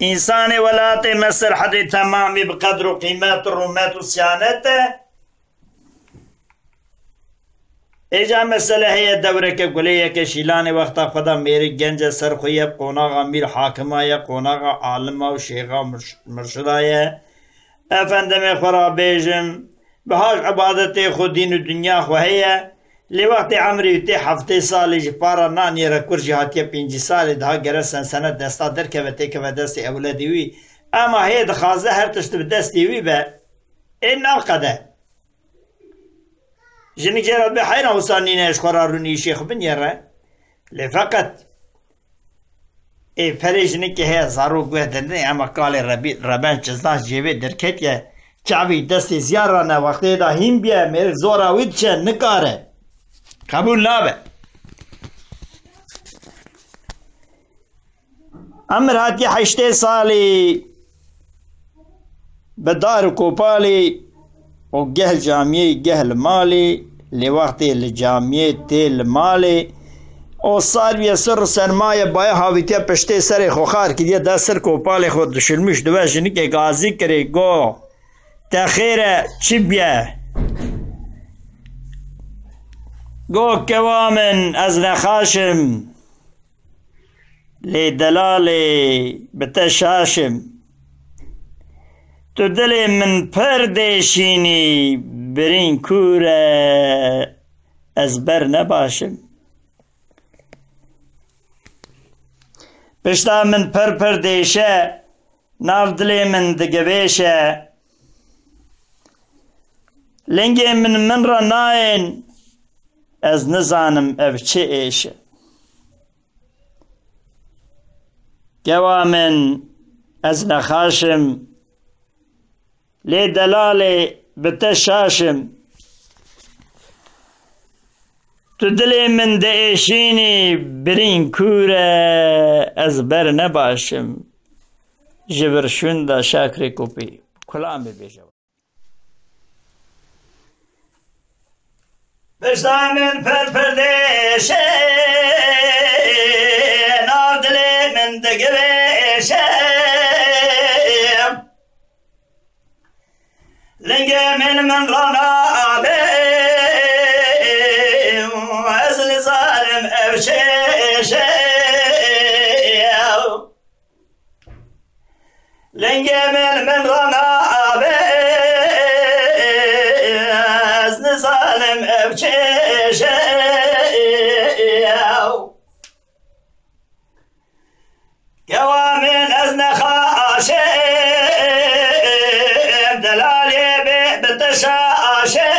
إنسان ولاة مصر حد تمامي بقدر وقيمات الرومات وصيانته. ایجا مسئله هي دوره که گلیه که شیلان وقتا خدا میری گنج سرخویه قوناغا میر حاکمایه قوناغا عالمه و شیخا مرشدایه افندم خورا بیجم بهاش عبادت خود دین و دنیا خوهیه لی وقت عمری تی هفته سالی جپارا نانی را کرجی هاتیه 5 سالی ده گرسن سنه دستا در که و تی که و دستی اولادی وی اما هی دخوازه هر تشت به دستی وی به این ناقده جنی که رب حینا وصانینش قرارونی شیخ بنیره لی فقط ای فریجنی که هی زارو گوه دنده اما کال ربان چزداش جیوه درکت یه چاوی دستی زیارانه وقتی دا هیم بیه میره زورا وید چه نکاره قبول نابه امر هاتی 8 سالی بدار کوپالی و گهل جامعه گهل مالی لی وقتی لجامعه تیل مالی و سالوی سر سرمایه باید حاویتیا پشته سر خوخار که دیگه دا سر کوپالی خود دشلمش دوه جنی که گازی کری گو تخیره چی بیه گو کوامن از نخاشم لی دلالی بتشاشم تو دل من پردشینی برین کوره از بر نباشم پشتا من پردیشه ناف دل من دگویشه لنگی من را ناین از نزانم او چه ایشه گوا من از نخاشم لی دلالی بتشاشم تو دلی من دعیشینی برین کوره از بر نباشم جبرشون دا شاکری کوپی کلامی بیجو بشتا من پردیشه ناف دلی من دگویشه لنگه من رانا بی از لزارم افشیشه لنگه من رانا بی از لزارم افشیشه قوامن از نخاشه دلالی بتشاشم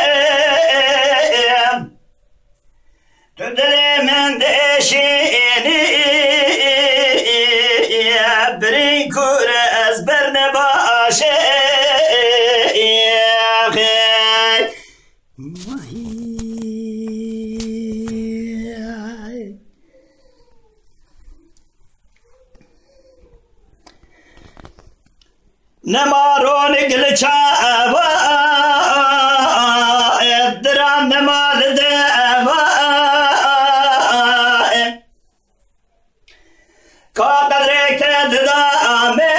تو دل من دشینی برین کوره از بر نباشه نمارون گلچاوا درام نمال دوا کا قدرک دامه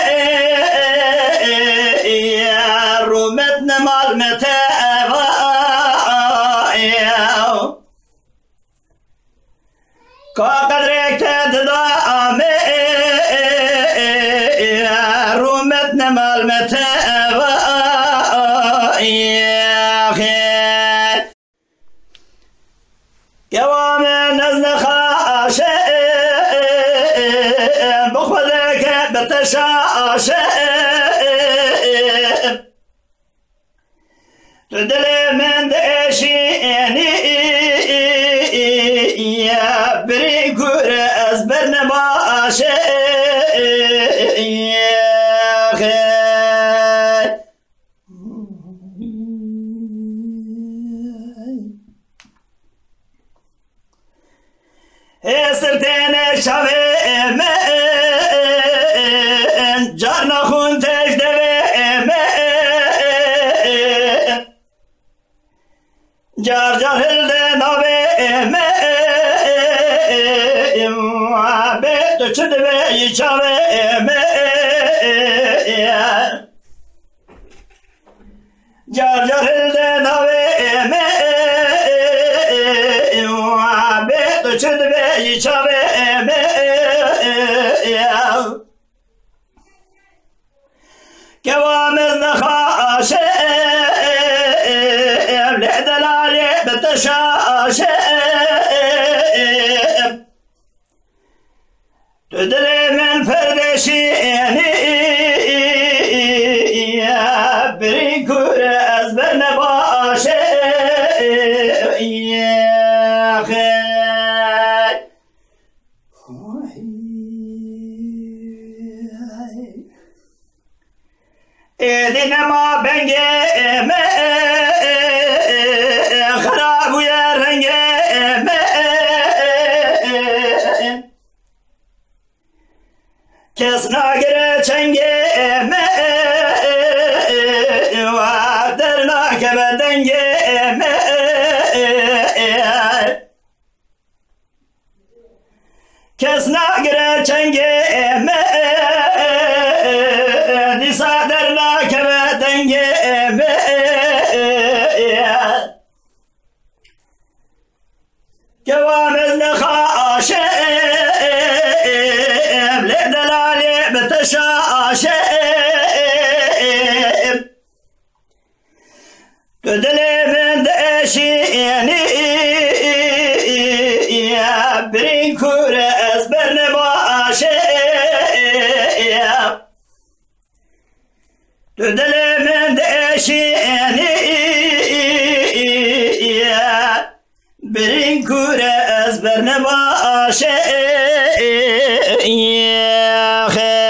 رومت نمال متوا کا قدرک دامه رومت نمال متوا قوام نزل خاشه بخوذك بتشاشه تدلي من دشيني يا بريكور أزبر نباشه سرتين شوي من جارنا خون تجدوي من جار جار هلدنا بي من بيت چدوي شوي من جار جار هلده نوه می به تو چند به یچاوه می كوامز نخاشه لدلالي بتشاشه تدري من فردشيني بريكور أزبر نباشه يا خير ایدین ما بنگه خراب و یا رنگه کس ناگره چنگه و در ناکه بدنگه کس ناگره چنگه دیسا در ناکه بدنگه جوامز نخاشه لدلالی بتشاشه تو دلی من دشینی برین کور از بر نباشه تو دلی من دشینی برین کور از بر نباشه یا خیر